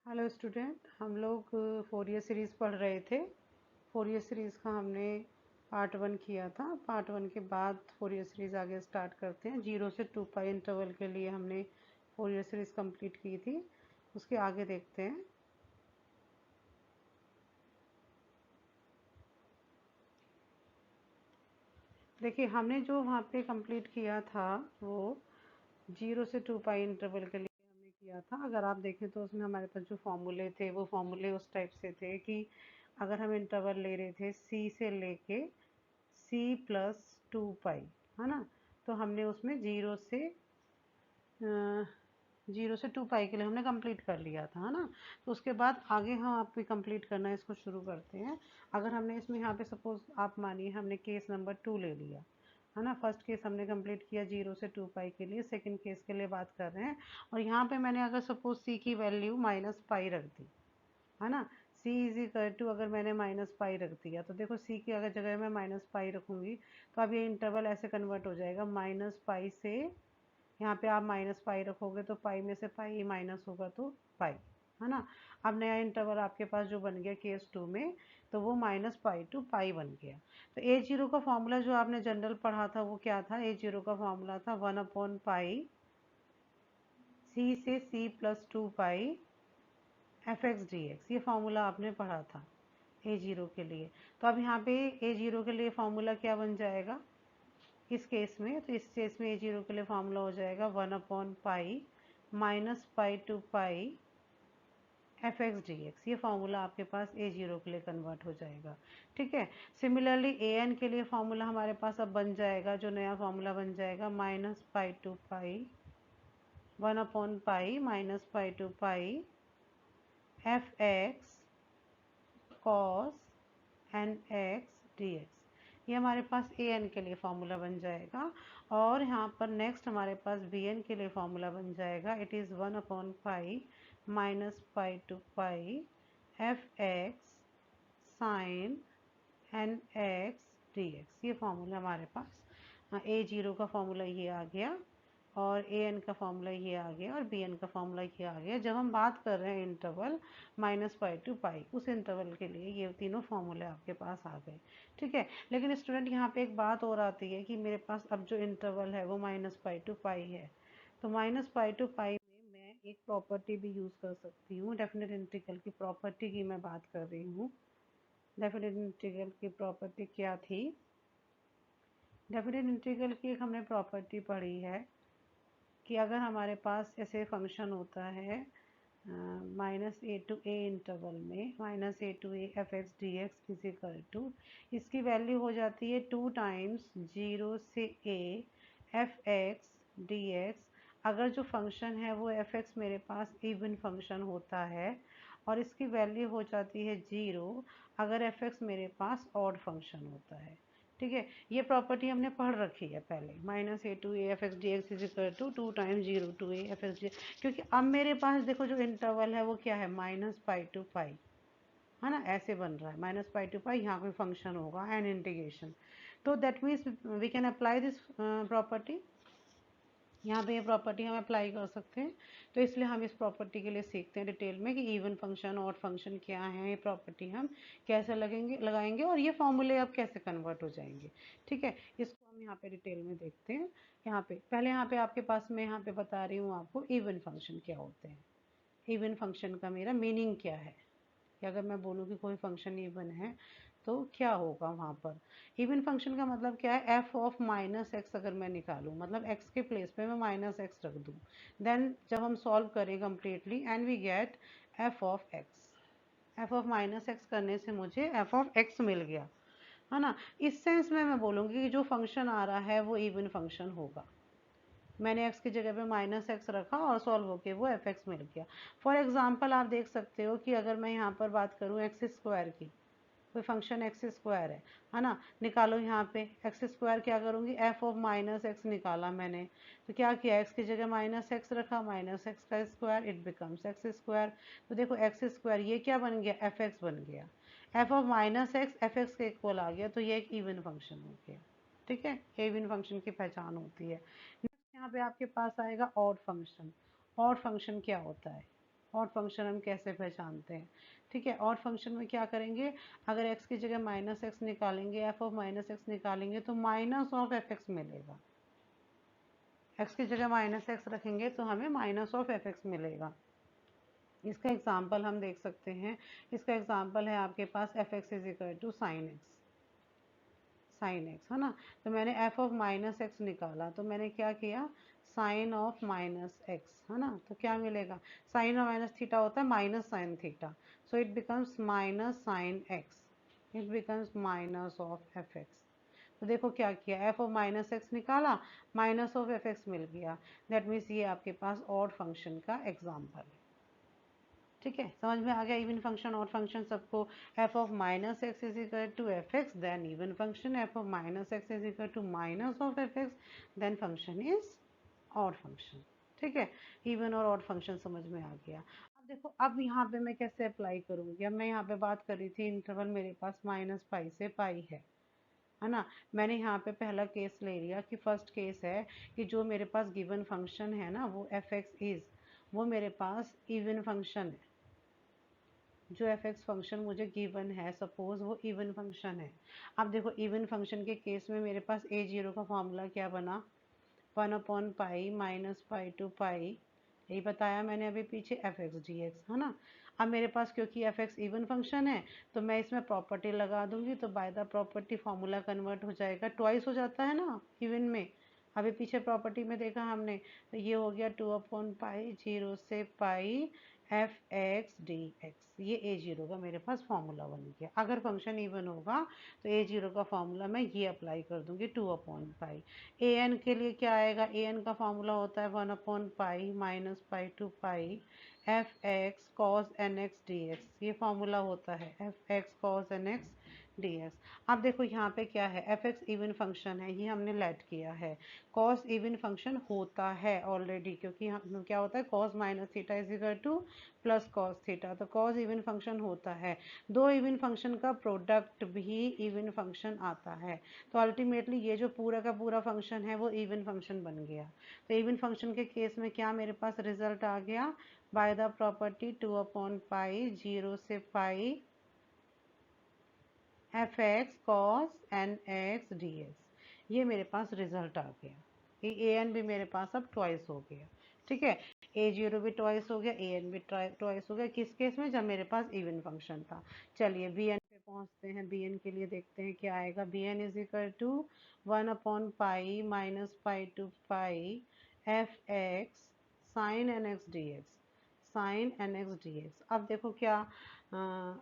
Hello student, हम लोग Fourier series पढ़ रहे थे। फोरियर सीरीज़ का हमने पार्ट 1 किया था। पार्ट 1 के बाद फोरियर सीरीज़ आगे स्टार्ट करते हैं। 0 से 2 पाई इंटरवल के लिए हमने फोरियर सीरीज़ कंप्लीट की थी, उसके आगे देखते हैं। देखिए, हमने जो वहाँ पे कंप्लीट किया था वो 0 से 2 पाई इंटरवल के लिए हमने किया था। अगर आप देखें तो उसमें हमारे पास जो फॉर्मूले थे वो फॉर्मूले उस टाइप से थे कि अगर हम इंटरवल ले रहे थे c से लेके c+2 पाई, है ना, तो हमने उसमें 0 से 2 पाई के लिए हमने कंप्लीट कर लिया था, है ना। तो उसके बाद आगे हम आप भी कंप्लीट करना है, इसको शुरू करते हैं। अगर हमने इसमें यहाँ पे सपोज आप मानिए हमने केस नंबर 2 ले लिया, है ना। फर्स्ट केस हमने कंप्लीट किया 0 से 2 पाई के लिए, सेकंड केस के लिए बात कर रहे हैं। और यहाँ पे मैंने अगर सपोज c की वैल्यू -पाई रख दी, है ना, c इज इक्वल टू, अगर मैंने -पाई रख दिया तो देखो c की अगर जगह मैं -पाई रखूँगी तो अब ये इंटरवल ऐसे कन्वर्ट हो जाएगा। -पाई से यहाँ पे आप -पाई रखोगे तो पाई में से पाई माइनस होगा तो पाई, है ना। अब नया इंटरवल आपके पास जो बन गया केस 2 में, तो वो -पाई टू पाई बन गया। तो a0 का फॉर्मूला जो आपने जनरल पढ़ा था वो क्या था? a0 का फॉर्मूला था 1/पाई c से c+2 पाई fx dx। ये फॉर्मूला आपने पढ़ा था a0 के लिए। तो अब यहाँ पे a0 के लिए फॉर्मूला क्या बन जाएगा इस केस में? तो इस केस में a0 के लिए फॉर्मूला हो जाएगा 1/पाई -pi to pi fx dx। ये फॉर्मूला आपके पास a0 के लिए कन्वर्ट हो जाएगा, ठीक है। सिमिलरली an के लिए फॉर्मूला हमारे पास अब बन जाएगा, जो नया फॉर्मूला बन जाएगा -pi to pi pi -pi to pi fx cos nx dx। ये हमारे पास an के लिए फॉर्मूला बन जाएगा। और यहाँ पर नेक्स्ट हमारे पास bn के लिए फॉर्मूला बन जाएगा। It is pi -pi to pi fx sin nx dx। ये फॉर्मूला हमारे पास a0 का फॉर्मूला ये आ गया, और an का फॉर्मूला ये आ गया, और bn का फॉर्मूला ये आ गया। जब हम बात कर रहे हैं इंटरवल -पाई टू पाई, उस इंटरवल के लिए ये तीनों फॉर्मूले आपके पास आ गए, ठीक है। लेकिन स्टूडेंट यहाँ पे एक बात और आती है कि मेरे पास अब जो इंटरवल है वो -पाई टू पाई है। तो -पाई टू पाई में मैं एक प्रॉपर्टी भी यूज़ कर सकती हूँ। डेफिनेट इंटीग्रल की प्रॉपर्टी की मैं बात कर रही हूँ। डेफिनेट इंटीग्रल की प्रॉपर्टी क्या थी? डेफिनेट इंटीग्रल की एक हमने प्रॉपर्टी पढ़ी है कि अगर हमारे पास ऐसे फंक्शन होता है -a टू a इंटरवल में, -a to a fx dx is equal to, इसकी वैल्यू हो जाती है 2 टाइम्स 0 से a fx dx। अगर जो फंक्शन है वो fx मेरे पास इवन फंक्शन होता है, और इसकी वैल्यू हो जाती है 0 अगर fx मेरे पास ऑड फंक्शन होता है, ठीक है। ये प्रॉपर्टी हमने पढ़ रखी है पहले, -a to a fx dx is equal to 2 times 0 to a fx dx। क्योंकि अब मेरे पास देखो जो इंटरवल है वो क्या है, -पाई टू पाई, है ना, ऐसे बन रहा है -पाई टू पाई। यहाँ कोई फंक्शन होगा एंड इंटीग्रेशन, तो that means we can apply this property. यहाँ पे ये प्रॉपर्टी हम अप्लाई कर सकते हैं। तो इसलिए हम इस प्रॉपर्टी के लिए सीखते हैं डिटेल में कि इवन फंक्शन ऑड फंक्शन क्या है, ये प्रॉपर्टी हम कैसे लगाएंगे और ये फॉर्मूले अब कैसे कन्वर्ट हो जाएंगे, ठीक है। इसको हम यहाँ पे डिटेल में देखते हैं। यहाँ पे पहले यहाँ पे आपके पास मैं यहाँ पे बता रही हूँ आपको इवन फंक्शन क्या होते हैं। इवन फंक्शन का मेरा मीनिंग क्या है कि अगर मैं बोलूँ कि कोई फंक्शन इवन है तो क्या होगा वहाँ पर। इवन फंक्शन का मतलब क्या है, एफ ऑफ -x अगर मैं निकालूँ, मतलब x के प्लेस पे मैं -x रख दूँ, देन जब हम सॉल्व करें completely and we get F of x। F of -x करने से मुझे एफ ऑफ x मिल गया, है ना। इस सेंस में मैं बोलूँगी कि जो फंक्शन आ रहा है वो इवन फंक्शन होगा। मैंने x की जगह पे -x रखा और सॉल्व होके वो fx मिल गया। फॉर एग्जांपल आप देख सकते हो कि अगर मैं यहाँ पर बात करूँ एक्स स्क्वायर की, कोई फंक्शन एक्स स्क्वायर है ना, निकालो यहाँ पे एक्स स्क्वायर। क्या करूँगी, एफ ऑफ -x निकाला मैंने, तो क्या किया, एक्स की जगह -x रखा, -x का square, it becomes x square. तो देखो एक्स स्क्वायर ये क्या बन गया, fx बन गया। एफ ऑफ -x fx के इक्वल आ गया, तो ये एक इवन फंक्शन हो गया, ठीक है। इवन फंक्शन की पहचान होती है। नेक्स्ट यहाँ पे आपके पास आएगा ऑड फंक्शन। ऑड फंक्शन क्या होता है? ऑड फंक्शन हम कैसे पहचानते हैं, ठीक है। ऑड फंक्शन में क्या करेंगे, अगर एक्स की जगह माइनस एक्स निकालेंगे, एफ ऑफ माइनस एक्स निकालेंगे तो माइनस ऑफ एफ एक्स मिलेगा। एक्स की जगह माइनस एक्स रखेंगे तो हमें माइनस ऑफ एफ एक्स मिलेगा। इसका एग्जाम्पल हम देख सकते हैं, इसका एग्जाम्पल है आपके पास F X is equal to sine X, sine X है ना। तो मैंने एफ ऑफ माइनस एक्स निकाला, तो मैंने क्या किया, साइन ऑफ माइनस एक्स है ना। तो क्या मिलेगा, साइन और माइनस थीटा होता है minus sine theta, so it becomes minus sine X, it becomes minus of F X. तो देखो क्या किया, एफ ऑफ माइनस एक्स निकाला, माइनस ऑफ एफ एक्स मिल गया। दैट मीन्स ये आपके पास ऑड फंक्शन का एग्जाम्पल है, ठीक है। समझ में आ गया, इवन फंक्शन ऑड फंक्शन सबको। F of minus X is equal to F X then even function, F of minus X is equal to minus of F X then function is odd function, ठीक है। Even और odd function समझ में आ गया। अब देखो, अब यहाँ पे मैं कैसे अप्लाई करूँगी, अब मैं यहाँ पे बात कर रही थी इंटरवल मेरे पास माइनस पाई से पाई है ना। मैंने यहाँ पे पहला केस ले लिया कि फर्स्ट केस है कि जो मेरे पास गिवन फंक्शन है ना वो एफ एक्स इज, वो मेरे पास इवन फंक्शन है। जो एफ एक्स फंक्शन मुझे गिवन है सपोज वो इवन फंक्शन है। अब देखो इवन फंक्शन के केस में मेरे पास ए जीरो का फॉर्मूला क्या बना, 1/पाई माइनस पाई टू पाई, यही बताया मैंने अभी पीछे, एफ एक्स डी एक्स है ना। अब मेरे पास क्योंकि एफ एक्स इवन फंक्शन है तो मैं इसमें प्रॉपर्टी लगा दूंगी, तो by the property formula convert हो जाएगा, ट्वाइस हो जाता है ना इवन में। अभी पीछे प्रॉपर्टी में देखा हमने, तो ये हो गया 2/पाई 0 से pi F X D X, ये ए जीरो का मेरे पास फॉर्मूला बन गया। अगर फंक्शन इवन होगा तो ए जीरो का फॉर्मूला मैं ये अप्लाई कर दूंगी 2/पाई। ए एन के लिए क्या आएगा, ए एन का फॉर्मूला होता है pi minus pi to pi F X cos N X D X, ये फॉर्मूला होता है F X cos N X D X. अब देखो यहाँ पे क्या है, एफ एक्स इवन फंक्शन है, ये हमने लेट किया है। कॉस इवन फंक्शन होता है ऑलरेडी, क्योंकि हम क्या होता है cos minus theta is equal two plus cos theta, तो कॉस इवन फंक्शन होता है। दो इवन फंक्शन का प्रोडक्ट भी इवन फंक्शन आता है, तो अल्टीमेटली ये जो पूरा का पूरा फंक्शन है वो इवन फंक्शन बन गया। तो इवन फंक्शन के केस में क्या मेरे पास रिजल्ट आ गया, बाय द प्रॉपर्टी 2/पाई 0 से pi F X cos N X D X, ये मेरे पास रिजल्ट आ गया। ये ए एन भी मेरे पास अब ट्वाइस हो गया, ठीक है। ए जीरो भी ट्वाइस हो गया, ए एन भी ट्वाइस हो गया, किस केस में, जब मेरे पास इवन फंक्शन था। चलिए बी एन पे पहुंचते हैं, बी एन के लिए देखते हैं क्या आएगा। B N is equal to pi minus pi to pi F X sine N X D X, sine N X D X. अब देखो क्या,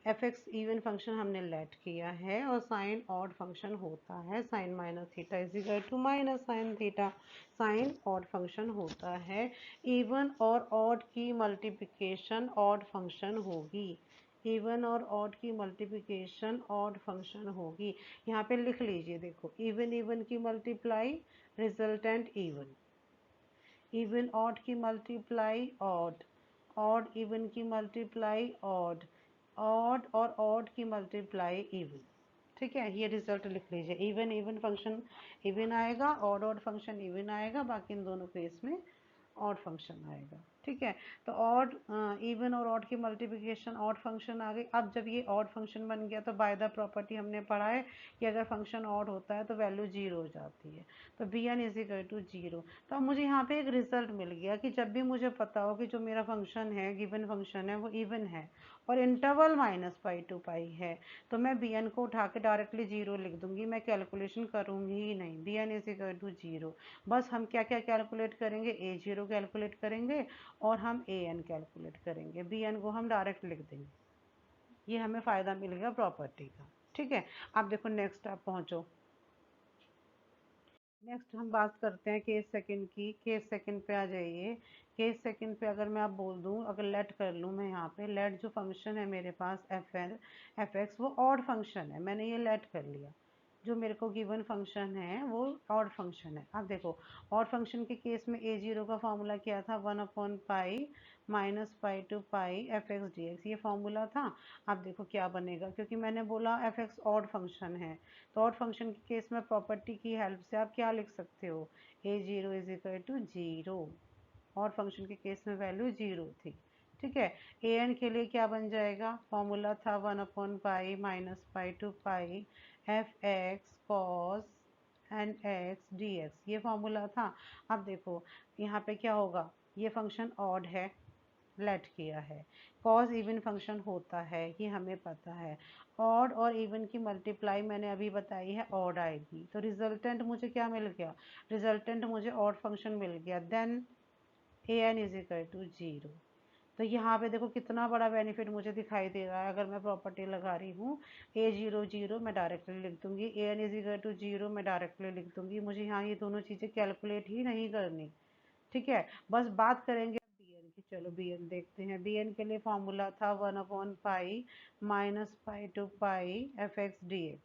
एफ एक्स इवन फंक्शन हमने लेट किया है और साइन ऑड फंक्शन होता है, sine minus theta is equal to minus sine theta, sine odd function होता है। इवन और ऑड की मल्टीप्लिकेशन ऑड फंक्शन होगी, इवन और ऑड की मल्टीप्लिकेशन ऑड फंक्शन होगी। यहाँ पे लिख लीजिए, देखो इवन इवन की multiply resultant even, even odd की मल्टीप्लाई ऑड, ऑड इवन की मल्टीप्लाई ऑड, ऑड और ऑड की मल्टीप्लाई इवन, ठीक है। ये रिजल्ट लिख लीजिए, इवन इवन फंक्शन इवन आएगा, ऑड ऑड फंक्शन इवन आएगा, बाकी इन दोनों केस में ऑड फंक्शन आएगा, ठीक है। तो ऑड इवन और ऑड की मल्टीप्लिकेशन ऑड फंक्शन आ गई। अब जब ये ऑड फंक्शन बन गया तो बाय द प्रॉपर्टी हमने पढ़ा है कि अगर फंक्शन ऑड होता है तो वैल्यू जीरो हो जाती है, तो B N is equal to zero. तो अब मुझे यहाँ पे एक रिजल्ट मिल गया कि जब भी मुझे पता हो कि जो मेरा फंक्शन है गिवन फंक्शन है वो इवन है और इंटरवल माइनस पाई टू पाई है, तो मैं बी एन को उठा के डायरेक्टली जीरो लिख दूंगी, मैं कैलकुलेशन करूंगी ही नहीं। B N is equal to zero, बस हम क्या क्या कैलकुलेट करेंगे, ए जीरो कैलकुलेट करेंगे और हम ए एन कैलकुलेट करेंगे, बी एन को हम डायरेक्ट लिख देंगे। ये हमें फ़ायदा मिल गया प्रॉपर्टी का, ठीक है। अब देखो नेक्स्ट आप पहुँचो, नेक्स्ट हम बात करते हैं केस सेकंड की। केस सेकंड पे आ जाइए। केस सेकंड पे अगर मैं आप बोल दूं, अगर लेट कर लूं मैं यहाँ पे, लेट जो फंक्शन है मेरे पास एफ एन एफ एक्स वो ऑड फंक्शन है, मैंने ये लेट कर लिया। जो मेरे को गिवन फंक्शन है वो ऑड फंक्शन है। अब देखो ऑड फंक्शन के केस में ए जीरो का फॉर्मूला क्या था, pi minus pi to pi F X D X, ये फॉर्मूला था। अब देखो क्या बनेगा, क्योंकि मैंने बोला एफ एक्स ऑड फंक्शन है, तो ऑड फंक्शन के केस में प्रॉपर्टी की हेल्प से आप क्या लिख सकते हो, A zero is equal to zero, odd function के केस में वैल्यू जीरो थी, ठीक है। ए एन के लिए क्या बन जाएगा, फॉर्मूला था pi minus pi to pi F X cos N X D X, ये फॉर्मूला था। अब देखो यहाँ पे क्या होगा, ये फंक्शन ऑड है, लेट किया है, कॉस इवन फंक्शन होता है ये हमें पता है, ऑड और इवन की मल्टीप्लाई मैंने अभी बताई है ऑड आएगी, तो रिजल्टेंट मुझे क्या मिल गया, रिजल्टेंट मुझे ऑड फंक्शन मिल गया, then A N is equal to zero. तो यहाँ पे देखो कितना बड़ा बेनिफिट मुझे दिखाई दे रहा है, अगर मैं प्रॉपर्टी लगा रही हूँ ए जीरो जीरो मैं डायरेक्टली लिख दूंगी, A N is equal to zero मैं डायरेक्टली लिख दूंगी, मुझे यहाँ ये दोनों चीज़ें कैलकुलेट ही नहीं करनी, ठीक है। बस बात करेंगे बी एन की, चलो बी एन देखते हैं। बी एन के लिए फॉर्मूला था pi minus pi to pi F X D X,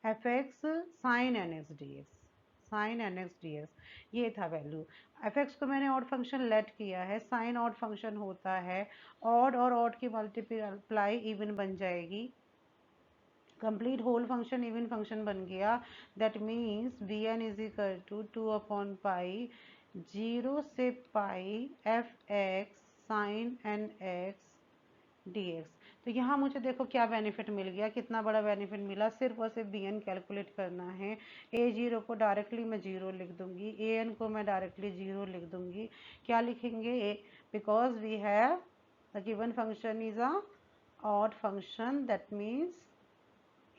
F X sine N X D X, sine N X D X, ये था वैल्यू। एफ एक्स को मैंने ऑड फंक्शन लेट किया है, साइन ऑड फंक्शन होता है, odd और odd की मल्टीप्लाई इवन बन जाएगी, complete whole function even function बन गया, that means B N is equal to pi zero से pi F X sine N X D X. तो यहाँ मुझे देखो क्या बेनिफिट मिल गया, कितना बड़ा बेनिफिट मिला, सिर्फ और सिर्फ बी एन कैलकुलेट करना है। ए जीरो को डायरेक्टली मैं जीरो लिख दूंगी, ए एन को मैं डायरेक्टली जीरो लिख दूंगी, क्या लिखेंगे A, because we have the given function is a odd function, that means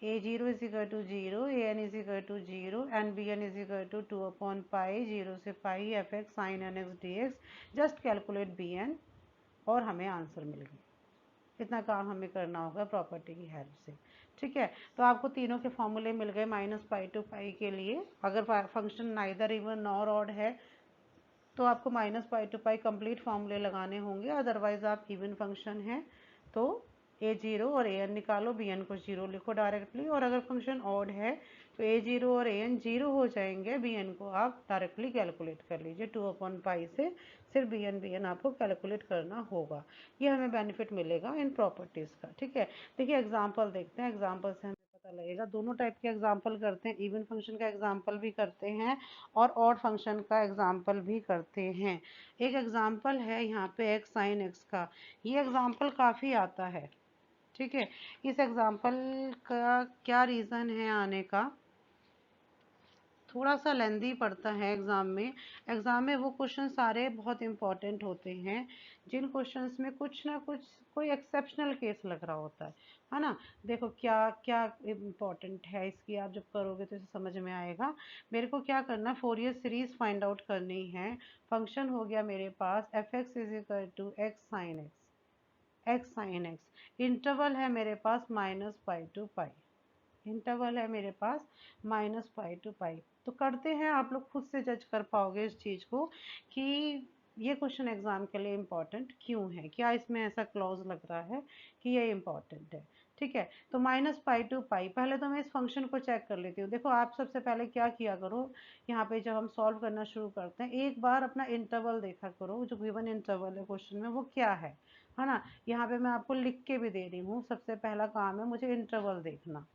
a0 is equal to 0, an is equal to 0 and bn is equal to pi 0 से pi F X sine N X D X. Just calculate bn और हमें answer मिल गया। इतना काम हमें करना होगा property की हेल्प से, ठीक है। तो आपको तीनों के फॉर्मूले मिल गए माइनस पाई टू पाई के लिए, अगर function neither even nor odd है तो आपको minus pi to pi complete फॉर्मूले लगाने होंगे, अदरवाइज आप इवन फंक्शन है तो ए जीरो और ए एन निकालो, बी एन को जीरो लिखो डायरेक्टली, और अगर फंक्शन ऑड है तो ए जीरो और ए एन जीरो हो जाएंगे, बी एन को आप डायरेक्टली कैलकुलेट कर लीजिए 2/पाई से, सिर्फ बी एन आपको कैलकुलेट करना होगा, ये हमें बेनिफिट मिलेगा इन प्रॉपर्टीज़ का, ठीक है। देखिए एग्जाम्पल देखते हैं, एग्जाम्पल से हमें पता लगेगा, दोनों टाइप के एग्जाम्पल करते हैं, इवन फंक्शन का एग्जाम्पल भी करते हैं और ऑड फंक्शन का एग्जाम्पल भी करते हैं। एक एग्जाम्पल है यहाँ पे एक्स साइन एक्स का, ये एग्जाम्पल काफ़ी आता है, ठीक है। इस एग्जाम्पल का क्या रीज़न है आने का, थोड़ा सा लेंदी पड़ता है एग्ज़ाम में, एग्ज़ाम में वो क्वेश्चन सारे बहुत इंपॉर्टेंट होते हैं जिन क्वेश्चंस में कुछ ना कुछ कोई एक्सेप्शनल केस लग रहा होता है ना। देखो क्या क्या इम्पोर्टेंट है इसकी, आप जब करोगे तो इसे समझ में आएगा। मेरे को क्या करना, फोरियर सीरीज फाइंड आउट करनी है। फंक्शन हो गया मेरे पास F X is equal to X sine X, X sine X, interval है मेरे पास minus pi to pi, interval है मेरे पास माइनस पाई टू पाई। तो करते हैं, आप लोग खुद से जज कर पाओगे इस चीज़ को कि ये क्वेश्चन एग्जाम के लिए इम्पोर्टेंट क्यों है, क्या इसमें ऐसा क्लॉज लग रहा है कि ये इम्पोर्टेंट है, ठीक है। तो माइनस पाई टू पाई, पहले तो मैं इस फंक्शन को चेक कर लेती हूँ। देखो आप सबसे पहले क्या किया करो, यहाँ पे जब हम सॉल्व करना शुरू करते हैं एक बार अपना इंटरवल देखा करो, जो गिवन इंटरवल है क्वेश्चन में वो क्या है ना। यहाँ पे मैं आपको लिख के भी दे रही हूँ, सबसे पहला काम है मुझे इंटरवल देखना,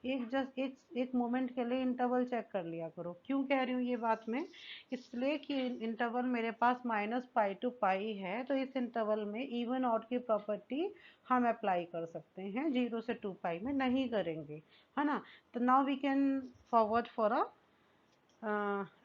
एक जस्ट एक मोमेंट के लिए इंटरवल चेक कर लिया करो। क्यों कह रही हूँ ये बात मैं, इसलिए कि इंटरवल मेरे पास माइनस पाई टू पाई है, तो इस इंटरवल में इवन ऑड की प्रॉपर्टी हम अप्लाई कर सकते हैं, 0 से 2 पाई में नहीं करेंगे, है ना। तो now we can forward for a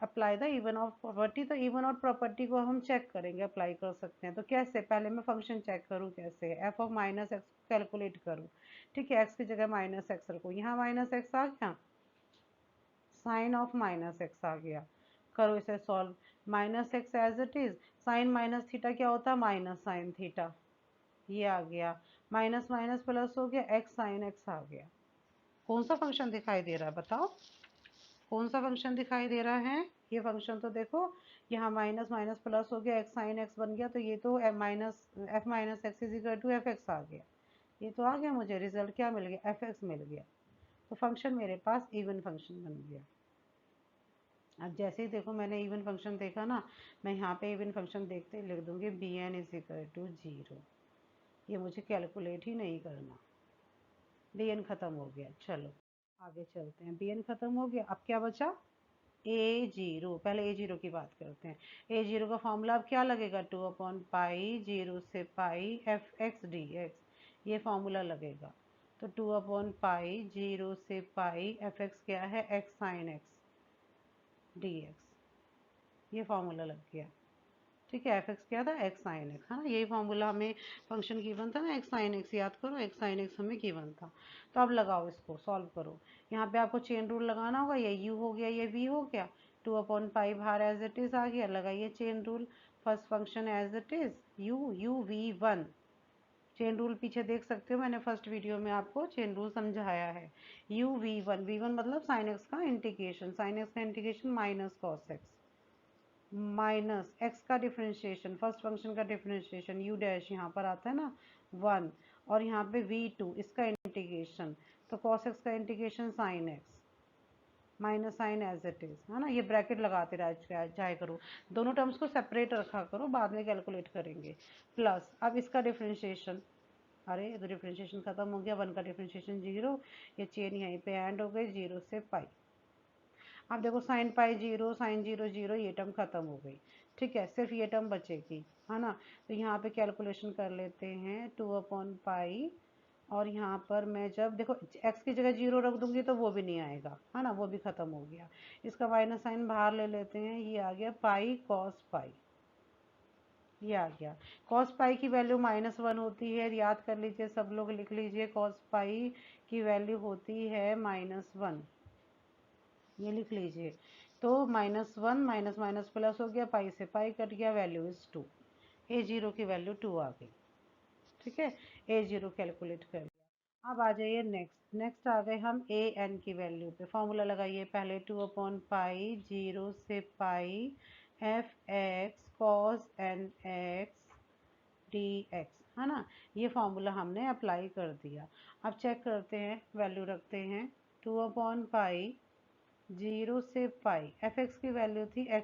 apply the even of property. तो इवन ऑफ प्रॉपर्टी को हम चेक करेंगे, अप्लाई कर सकते हैं। तो कैसे, पहले मैं फंक्शन चेक करूँ कैसे, F of minus x calculate करूँ, ठीक है। एक्स की जगह माइनस एक्स रखो, यहाँ माइनस एक्स आ गया, साइन ऑफ माइनस एक्स आ गया, करो इसे solve, minus X as it is, sine minus theta क्या होता है, माइनस साइन थीटा, ये आ गया, माइनस माइनस प्लस हो गया, एक्स साइन एक्स आ गया। कौन सा फंक्शन दिखाई दे रहा है बताओ, कौन सा फंक्शन दिखाई दे रहा है, ये फंक्शन तो देखो, यहाँ माइनस माइनस प्लस हो गया, एक्स साइन एक्स बन गया, तो ये तो F minus X is equal to F X आ गया, ये तो आ गया, मुझे रिजल्ट क्या मिल गया, एफ एक्स मिल गया। तो फंक्शन मेरे पास इवन फंक्शन बन गया। अब जैसे ही देखो मैंने इवन फंक्शन देखा ना, मैं यहाँ पे इवन फंक्शन देखते ही लिख दूंगी B N is equal to zero, ये मुझे कैलकुलेट ही नहीं करना, बी एन खत्म हो गया। चलो आगे चलते हैं, बी एन खत्म हो गया, अब क्या बचा, A0, पहले A0 की बात करते हैं। A0 का फॉर्मूला अब क्या लगेगा, 2/पाई 0 से पाई fx dx, ये फॉर्मूला लगेगा। तो 2/पाई 0 से पाई fx क्या है, x sin x dx, ये फॉर्मूला लग गया। ठीक है, fx क्या था, x sin x, है ना, यही फॉर्मूला हमें फंक्शन गिवन था ना, x sin x, याद करो x sin x हमें गिवन था। तो अब लगाओ, इसको सॉल्व करो। यहाँ पे आपको चेन रूल लगाना होगा, ये u हो गया, ये v हो गया, 2/पाई बाहर एज इट इज आ गया, लगाइए chain rule. First function as it is u v1, chain rule पीछे देख सकते हो, मैंने फर्स्ट वीडियो में आपको चेन रूल समझाया है। u v1 मतलब साइन एक्स का इंटीग्रेशन, साइन एक्स का integration minus cos x, minus x का डिफरेंशिएशन, फर्स्ट फंक्शन का डिफरेंशिएशन u डैश यहाँ पर आता है ना 1, और यहाँ पे v2 इसका इंटीग्रेशन, तो cos x का integration sine X minus sine as it is, है ना, ये ब्रैकेट लगाते जाया करो, दोनों टर्म्स को सेपरेट रखा करो, बाद में कैलकुलेट करेंगे। प्लस अब इसका डिफरेंशिएशन, अरे तो डिफरेंशिएशन खत्म हो गया, 1 का डिफरेंशिएशन 0, ये चेन यहीं पे एंड हो गई 0 से पाई। अब देखो साइन पाई 0, साइन 0 0, ये टर्म खत्म हो गई। ठीक है, सिर्फ ये टर्म बचेगी, है ना। तो यहाँ पे कैलकुलेशन कर लेते हैं, 2/पाई, और यहाँ पर मैं जब देखो x की जगह 0 रख दूंगी तो वो भी नहीं आएगा, है ना, वो भी खत्म हो गया। इसका माइनस साइन बाहर ले लेते हैं, ये आ गया पाई कॉस पाई, ये आ गया। कॉस पाई की वैल्यू -1 होती है, याद कर लीजिए, सब लोग लिख लीजिए, कॉस पाई की वैल्यू होती है -1, ये लिख लीजिए। तो -1 माइनस माइनस प्लस हो गया, पाई से पाई कट गया, वैल्यू इज 2, A0 की वैल्यू 2 आ गई। ठीक है, A0 कैलकुलेट कर लिया। अब आ जाइए नेक्स्ट, नेक्स्ट आ गए हम an की वैल्यू पे, फॉर्मूला लगाइए पहले, 2/पाई 0 से pi fx cos nx dx, है ना, ये फॉर्मूला हमने अप्लाई कर दिया। अब चेक करते हैं, वैल्यू रखते हैं, 2/पाई 0 से पाई, fx की वैल्यू थी x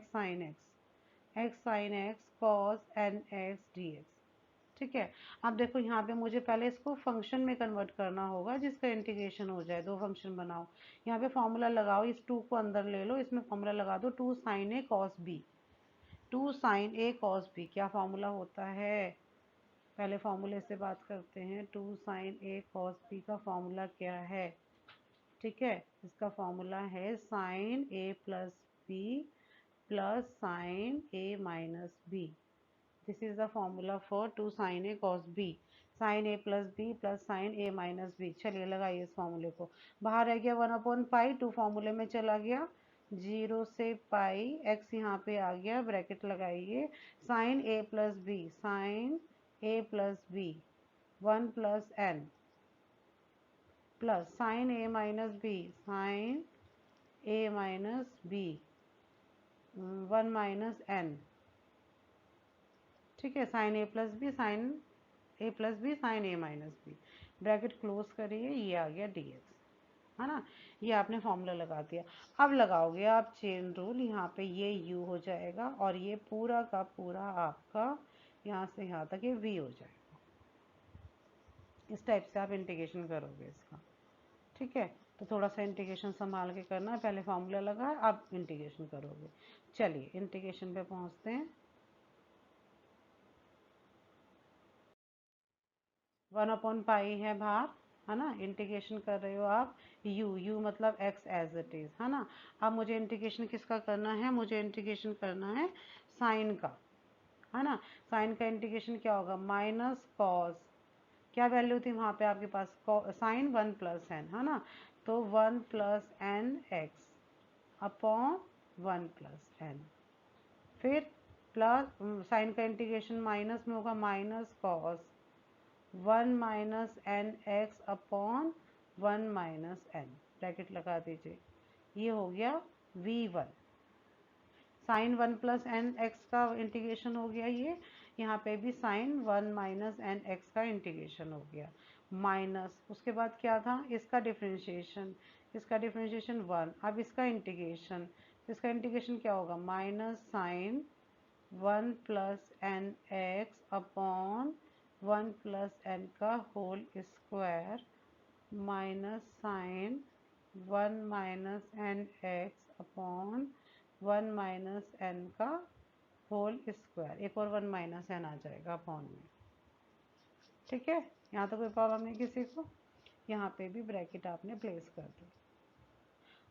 sin x cos nx dx। ठीक है, अब देखो यहाँ पे मुझे पहले इसको फंक्शन में कन्वर्ट करना होगा जिसका इंटीग्रेशन हो जाए, दो फंक्शन बनाओ, यहाँ पे फॉर्मूला लगाओ, इस 2 को अंदर ले लो, इसमें फॉर्मूला लगा दो, 2 sin a cos b, 2 sin a cos b, क्या फॉर्मूला होता है, पहले फॉर्मूले से बात करते हैं। 2 sin a cos b का फॉर्मूला क्या है, ठीक है, इसका फॉर्मूला है sine a plus B plus sine a minus B, this is the formula for 2 sin a cos b, sine a plus B plus sine a minus B. चलिए लगाइए इस फॉर्मूले को, बाहर रह गया 1/पाई, 2 फॉर्मूले में चला गया, 0 से पाई, x यहाँ पे आ गया, ब्रैकेट लगाइए, sine a plus B, sine a plus B 1 plus n, plus sine a minus B, sine a minus B 1 minus n। ठीक है, sine a plus B, sine a plus B, sine a minus B, bracket close करिए, ये आ गया dx, है ना, ये आपने formula लगा दिया। अब लगाओगे आप चेन रूल, यहाँ पे ये u हो जाएगा, और ये पूरा का पूरा आपका यहाँ से यहाँ तक ये v हो जाएगा, इस टाइप से आप इंटीग्रेशन करोगे इसका। ठीक है, तो थोड़ा सा इंटीग्रेशन संभाल के करना है, पहले फॉर्मूला लगा, अब इंटीग्रेशन करोगे। चलिए इंटीग्रेशन पे पहुंचते हैं। 1/पाई है बाहर, है ना, इंटीग्रेशन कर रहे हो आप, u मतलब x एज इट इज, है ना। अब मुझे इंटीग्रेशन किसका करना है, मुझे इंटीग्रेशन करना है साइन का, है ना, साइन का इंटीग्रेशन क्या होगा, माइनस कॉस, क्या वैल्यू थी वहाँ पे आपके पास, साइन 1 प्लस एन, है ना, तो 1 plus N x upon 1 plus n, फिर प्लस साइन का इंटीग्रेशन माइनस में होगा, minus cos 1 minus N x upon 1 minus n, bracket लगा दीजिए, ये हो गया v1, sine 1 plus N x का इंटीग्रेशन हो गया, ये यहाँ पे भी साइन 1 माइनस एन एक्स का इंटीग्रेशन हो गया, माइनस उसके बाद क्या था, इसका डिफरेंशिएशन, इसका डिफरेंशिएशन 1, अब इसका इंटीग्रेशन, इसका इंटीग्रेशन क्या होगा, minus sine 1 plus N x upon 1 plus N का whole square, minus sine 1 minus N x upon 1 minus N का होल स्क्वायर, एक और 1 माइनस एन आ जाएगा अपॉन में। ठीक है, यहाँ तो कोई प्रॉब्लम नहीं किसी को। यहाँ पे भी ब्रैकेट आपने प्लेस कर दी।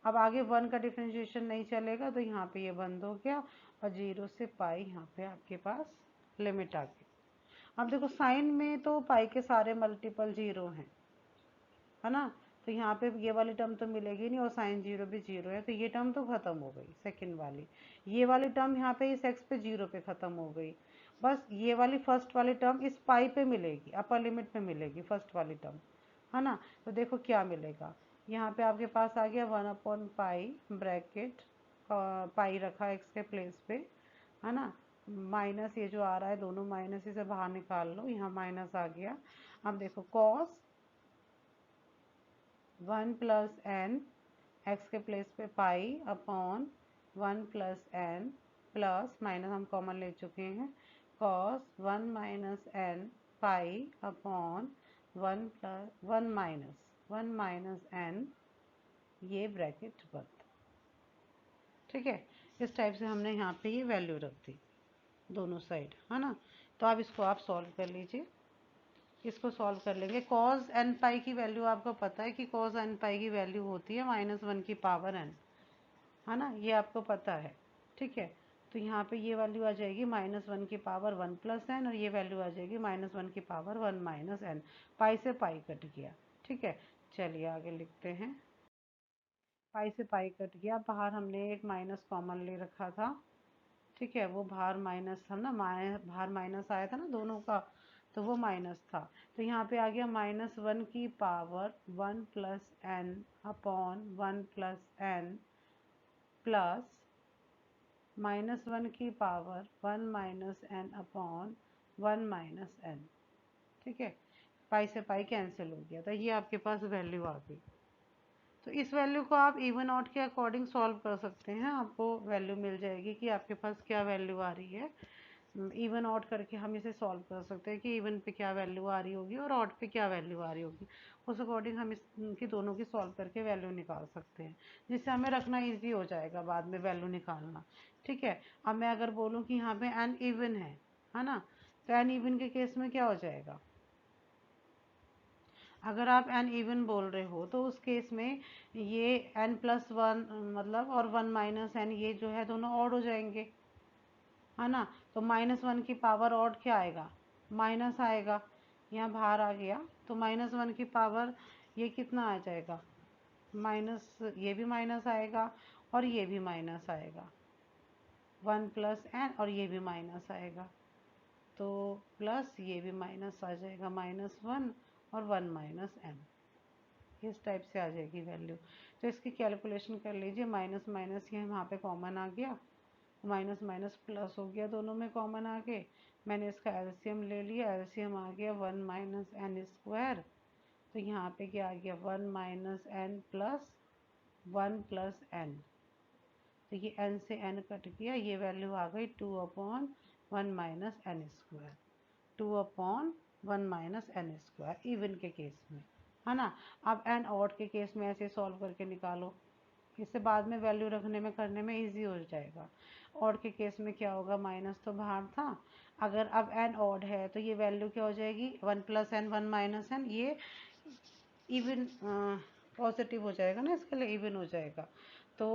अब आगे 1 का डिफ्रेंशिएशन नहीं चलेगा तो यहाँ पे ये बंद हो गया और 0 से पाई यहाँ पे आपके पास लिमिट आ गई। अब देखो साइन में तो पाई के सारे मल्टीपल 0 हैं, है ना, तो यहाँ पे ये वाली टर्म तो मिलेगी नहीं और साइन 0 भी 0 है, तो ये टर्म तो खत्म हो गई सेकंड वाली। ये वाली टर्म यहाँ पे इस एक्स पे 0 पे खत्म हो गई। बस ये वाली फर्स्ट वाली टर्म इस पाई पे मिलेगी, अपर लिमिट पे मिलेगी फर्स्ट वाली टर्म, है ना। तो देखो क्या मिलेगा, यहाँ पे आपके पास आ गया 1/पाई ब्रैकेट, पाई रखा एक्स के प्लेस पे, है ना, माइनस ये जो आ रहा है दोनों माइनस इसे बाहर निकाल लो, यहाँ माइनस आ गया। अब देखो कॉस 1 प्लस एन, एक्स के प्लेस पे pi upon 1 plus n plus minus हम कॉमन ले चुके हैं, cos 1 minus n pi upon 1 minus n, ये ब्रैकेट बंद। ठीक है, इस टाइप से हमने यहाँ पे ये वैल्यू रख दी दोनों साइड, है ना। तो अब इसको आप सॉल्व कर लीजिए, इसको सॉल्व कर लेंगे। कॉस एन पाई की वैल्यू आपको पता है कि कॉस एन पाई की वैल्यू होती है -1 की पावर एन, है ना, ये आपको पता है। ठीक है, तो यहाँ पे ये वैल्यू आ जाएगी -1 की पावर 1 प्लस एन और ये वैल्यू आ जाएगी -1 की पावर 1 माइनस एन। पाई से पाई कट गया। ठीक है, चलिए आगे लिखते हैं। पाई से पाई कट गया, बाहर हमने एक माइनस कॉमन ले रखा था। ठीक है, वो बाहर माइनस था ना, बाहर माइनस आया था ना दोनों का, तो वो माइनस था। तो यहाँ पे आ गया -1 की power 1 plus n upon 1 plus n plus -1 की power 1 minus n upon 1 minus n. ठीक है, पाई से पाई कैंसिल हो गया, तो ये आपके पास वैल्यू आ गई। तो इस वैल्यू को आप इवन ऑड के अकॉर्डिंग सॉल्व कर सकते हैं, आपको वैल्यू मिल जाएगी कि आपके पास क्या वैल्यू आ रही है। इवन ऑड करके हम इसे सॉल्व कर सकते हैं कि इवन पे क्या वैल्यू आ रही होगी और ऑड पे क्या वैल्यू आ रही होगी। उस अकॉर्डिंग हम इनकी दोनों की सॉल्व करके वैल्यू निकाल सकते हैं, जिससे हमें रखना ईजी हो जाएगा बाद में वैल्यू निकालना। ठीक है, अब मैं अगर बोलूँ कि यहाँ पे एन इवन है ना, तो एन इवन के केस में क्या हो जाएगा, अगर आप एन इवन बोल रहे हो तो उस केस में ये n+1 मतलब और 1 माइनस एन, ये जो है दोनों ऑड हो जाएंगे, है ना। तो -1 की पावर ऑड क्या आएगा, माइनस आएगा, यहाँ बाहर आ गया, तो -1 की पावर ये कितना आ जाएगा, माइनस, ये भी माइनस आएगा और ये भी माइनस आएगा, 1 प्लस एन और ये भी माइनस आएगा, तो प्लस ये भी माइनस आ जाएगा, -1 और 1 माइनस एन, इस टाइप से आ जाएगी वैल्यू। तो इसकी कैलकुलेशन कर लीजिए, माइनस माइनस ये वहाँ पे कॉमन आ गया, माइनस माइनस प्लस हो गया, दोनों में कॉमन आ गए। मैंने इसका एलसीएम ले लिया, एलसीएम आ गया 1 माइनस एन स्क्वायर, तो यहाँ पे क्या आ गया 1 minus n plus 1 plus n, तो ये n से n कट गया, ये वैल्यू आ गई 2/1 minus n square, 2/1 minus n square even के केस में, है ना। अब एन ऑड के केस में ऐसे सॉल्व करके निकालो, इससे बाद में वैल्यू रखने में करने में इजी हो जाएगा। ऑड के केस में क्या होगा, माइनस तो बाहर था, अगर अब एन ऑड है तो ये वैल्यू क्या हो जाएगी 1 प्लस एन 1 माइनस एन, ये इवन पॉजिटिव हो जाएगा ना, इसके लिए इवन हो जाएगा। तो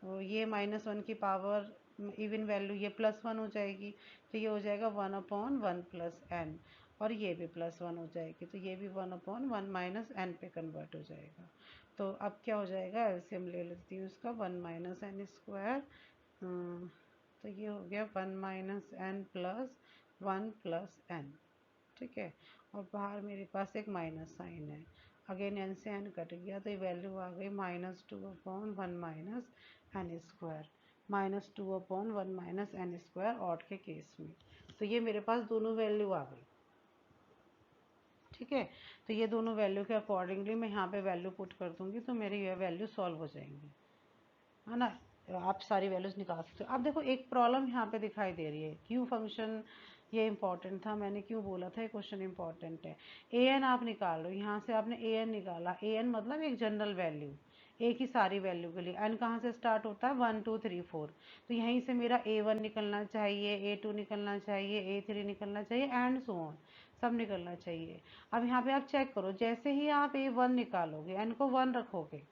ये -1 की पावर इवन वैल्यू ये +1 हो जाएगी, तो ये हो जाएगा 1/1 प्लस एन, और ये भी +1 हो जाएगी, तो ये भी 1/1 माइनस एन पे कन्वर्ट हो जाएगा। तो अब क्या हो जाएगा, एलसीएम ले लेती हूँ इसका, 1 माइनस एन स्क्वायर, तो ये हो गया 1 minus n plus 1 plus n. ठीक है, और बाहर मेरे पास एक माइनस साइन है, अगेन एन से एन कट गया, तो ये वैल्यू आ गई -2/1 minus n square, -2/1 minus n square odd के केस में। तो ये मेरे पास दोनों वैल्यू आ गई। ठीक है, तो ये दोनों वैल्यू के अकॉर्डिंगली मैं यहाँ पे वैल्यू पुट कर दूंगी, तो मेरी ये वैल्यू सॉल्व हो जाएंगी, है ना। आप सारी वैल्यूज निकाल सकते हो। अब देखो एक प्रॉब्लम यहाँ पे दिखाई दे रही है, क्यू फंक्शन, ये इंपॉर्टेंट था, मैंने क्यों बोला था ये क्वेश्चन इंपॉर्टेंट है। ए एन आप निकाल लो, यहाँ से आपने ए एन निकाला, ए एन मतलब एक जनरल वैल्यू, ए की सारी वैल्यू के लिए। एन कहाँ से स्टार्ट होता है, 1 2 3 4, तो यहीं से मेरा A1 निकलना चाहिए, A2 निकलना चाहिए, A3 निकलना चाहिए एंड सो ऑन, सब निकलना चाहिए। अब यहाँ पे आप चेक करो, जैसे ही आप A1 निकालोगे, एन को 1 रखोगे,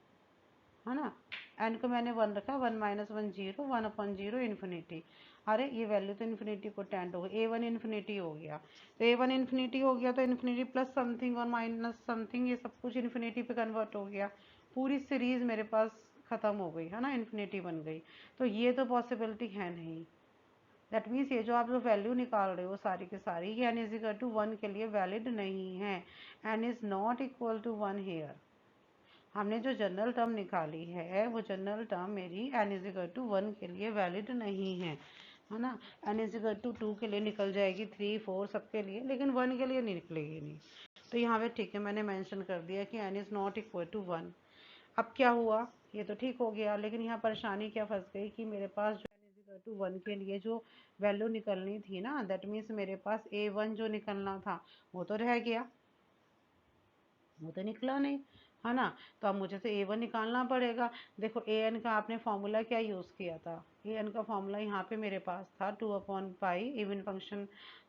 है ना, एन को मैंने 1 रखा, 1 माइनस 1 0, 1/0 इन्फिनिटी। अरे ये वैल्यू तो इन्फिनिटी को टेंड हो गई, A1 इन्फिनिटी हो गया, तो A1 इन्फिनिटी हो गया तो इन्फिनिटी प्लस समथिंग और माइनस समथिंग ये सब कुछ इन्फिनिटी पे कन्वर्ट हो गया, पूरी सीरीज मेरे पास ख़त्म हो गई, है ना, इन्फिनिटी बन गई। तो ये तो पॉसिबिलिटी है नहीं। दैट मीन्स ये जो आप जो वैल्यू निकाल रहे हो सारी की सारी, ये n इज इक्वल टू 1 के लिए वैलिड नहीं है, n is not equal to 1 here. हमने जो जनरल टर्म निकाली है वो जनरल टर्म मेरी n इज इक्वल टू 1 के लिए वैलिड नहीं है ना। n इज इक्वल टू 2 के लिए निकल जाएगी, 3 4 सबके लिए, लेकिन 1 के लिए नहीं निकलेगी नहीं। तो यहाँ पे ठीक है, मैंने मेंशन कर दिया कि n is not equal to 1। अब क्या हुआ, ये तो ठीक हो गया, लेकिन यहाँ परेशानी क्या फंस गई कि मेरे पास जो n इज इक्वल टू 1 के लिए जो वैल्यू निकलनी थी ना, दैट मीन्स मेरे पास A1 जो निकलना था वो तो रह गया, वो तो निकला नहीं, है ना। तो अब मुझे तो A1 निकालना पड़ेगा। देखो an का आपने फॉर्मूला क्या यूज़ किया था, an का फॉर्मूला यहाँ पे मेरे पास था 2/पाई, इवन फंक्शन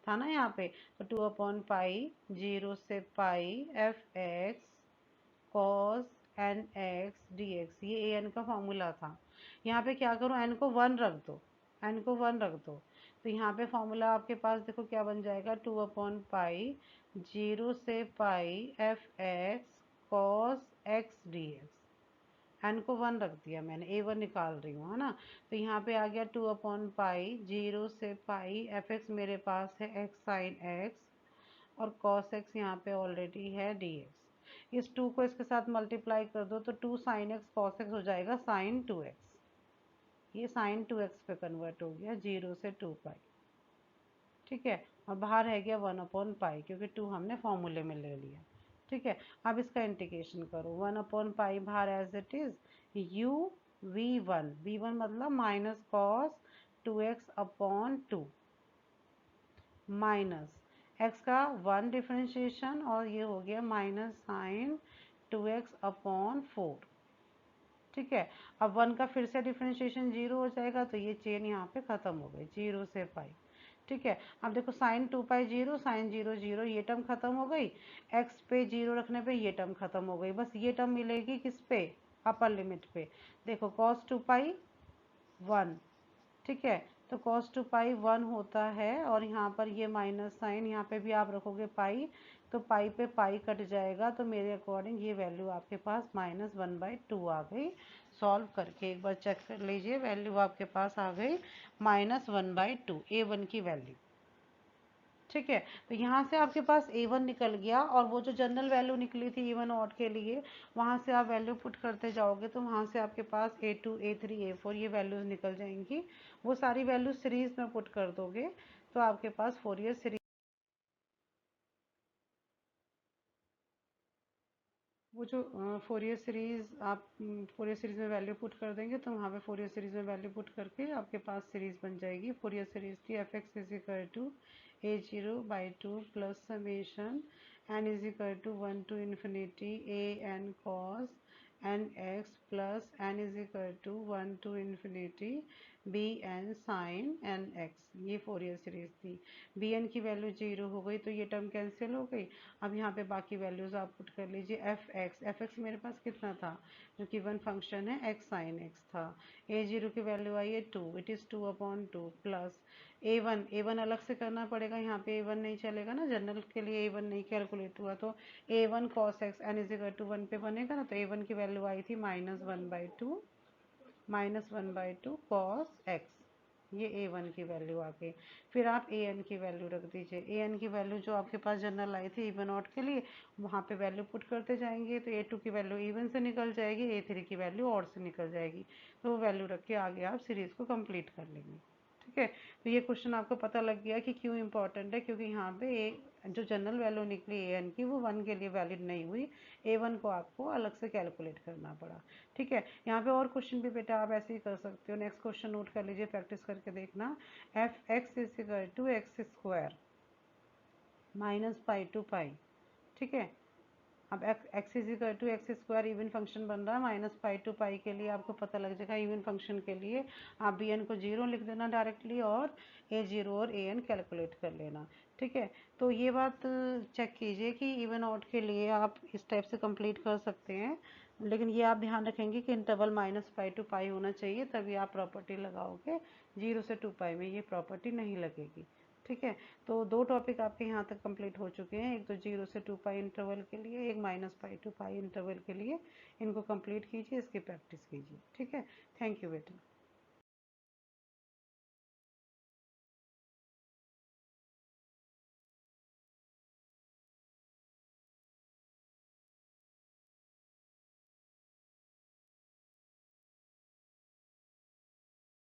था ना यहाँ पे, तो 2/पाई 0 से pi fx cos nx dx, ये an का फॉर्मूला था। यहाँ पे क्या करो, n को 1 रख दो, n को 1 रख दो, तो यहाँ पे फॉर्मूला आपके पास देखो क्या बन जाएगा, 2/पाई 0 से pi fx cos x dx। N को 1 रख दिया मैंने, A1 निकाल रही हूँ, है ना। तो यहाँ पे आ गया 2/पाई 0 से पाई fx मेरे पास है x साइन x, और cos x यहाँ पे ऑलरेडी है dx। इस 2 को इसके साथ मल्टीप्लाई कर दो तो 2 साइन x cos x हो जाएगा साइन 2x, ये साइन 2x पे कन्वर्ट हो गया 0 से 2 पाई, ठीक है। और बाहर रह गया 1/पाई, क्योंकि 2 हमने फॉर्मूले में ले लिया, ठीक है। अब इसका इंटीग्रेशन करो, 1/पाई बाहर as it is, u v1 मतलब minus cos 2x/2 minus x का 1 डिफ्रेंशिएशन, और ये हो गया माइनस साइन 2x/4, ठीक है। अब 1 का फिर से डिफ्रेंशिएशन 0 हो जाएगा, तो ये चेन यहाँ पे ख़त्म हो गई 0 से पाई, ठीक है। अब देखो साइन 2 पाई 0, साइन 0 0, ये टर्म खत्म हो गई, x पे 0 रखने पे ये टर्म खत्म हो गई, बस ये टर्म मिलेगी किस पे, अपर लिमिट पे। देखो cos 2 पाई 1, ठीक है, तो cos 2 पाई 1 होता है, और यहाँ पर ये माइनस साइन यहाँ पे भी आप रखोगे पाई, तो पाई पे पाई कट जाएगा, तो मेरे अकॉर्डिंग ये वैल्यू आपके पास -1/2 आ गई। सॉल्व करके एक बार चेक कर लीजिए, वैल्यू आपके पास आ गई -1/2, A1 की वैल्यू, ठीक है। तो यहाँ से आपके पास A1 निकल गया, और वो जो जनरल वैल्यू निकली थी इवन ऑड के लिए, वहाँ से आप वैल्यू पुट करते जाओगे तो वहाँ से आपके पास A2 A3 A4 ये वैल्यूज निकल जाएंगी। वो सारी वैल्यू सीरीज में पुट कर दोगे तो आपके पास फोरियर सीरीज, वो जो फोरियर सीरीज आप फोरियर सीरीज में वैल्यू पुट कर देंगे तो वहाँ पे फोरियर सीरीज में वैल्यू पुट करके आपके पास सीरीज बन जाएगी। फोरियर सीरीज थी f(x) is equal to a0/2 plus summation n is equal to 1 to infinity a n cos nx plus n is equal to 1 to infinity b n sin nx, ये Fourier series थी। B n की value 0 हो गई तो ये term cancel हो गई। अब यहाँ पे बाकी वैल्यूज आप पुट कर लीजिए, एफ एक्स मेरे पास कितना था, जो कि वन फंक्शन है एक्स साइन एक्स था। A0 की वैल्यू आई है 2, it is 2/2 plus A one अलग से करना पड़ेगा, यहाँ पे A1 नहीं चलेगा ना, जनरल के लिए A1 नहीं कैलकुलेट हुआ, तो A1 cos x n is equal to 1 पे बनेगा ना, तो A1 की वैल्यू आई थी -1/2 cos x, ये A1 की वैल्यू आ गई। फिर आप AN की वैल्यू रख दीजिए, AN की वैल्यू जो आपके पास जनरल आई थी इवन ऑड के लिए, वहाँ पे वैल्यू पुट करते जाएंगे तो A2 की वैल्यू इवन से निकल जाएगी, A3 की वैल्यू ऑड से निकल जाएगी, तो वो वैल्यू रख के आगे आप सीरीज को कंप्लीट कर लेंगे, ठीक है। तो ये क्वेश्चन आपको पता लग गया कि क्यों इंपॉर्टेंट है, क्योंकि यहाँ पे जो जनरल वैल्यू निकली AN की वो 1 के लिए वैलिड नहीं हुई, A1 को आपको अलग से कैलकुलेट करना पड़ा, ठीक है। यहाँ पे और क्वेश्चन भी बेटा आप ऐसे ही कर सकते हो। नेक्स्ट क्वेश्चन नोट कर लीजिए, प्रैक्टिस करके देखना। f(x) is equal to x² minus pi to pi, ठीक है। अब X is equal to X square even function बन रहा है, माइनस पाई टू पाई के लिए आपको पता लग जाएगा। इवन फंक्शन के लिए आप बी एन को 0 लिख देना डायरेक्टली और ए 0 और ए एन कैलकुलेट कर लेना। ठीक है, तो ये बात चेक कीजिए कि इवन आउट के लिए आप इस टाइप से कंप्लीट कर सकते हैं, लेकिन ये आप ध्यान रखेंगे कि इंटरवल माइनस पाई टू पाई होना चाहिए, तभी आप प्रॉपर्टी लगाओगे। 0 से 2 पाई में ये प्रॉपर्टी नहीं लगेगी। ठीक है, तो 2 टॉपिक आपके यहाँ तक कंप्लीट हो चुके हैं, एक तो 0 से 2 पाई इंटरवल के लिए, एक minus pi to pi interval के लिए। इनको कंप्लीट कीजिए, इसकी प्रैक्टिस कीजिए। ठीक है, थैंक यू बेटा।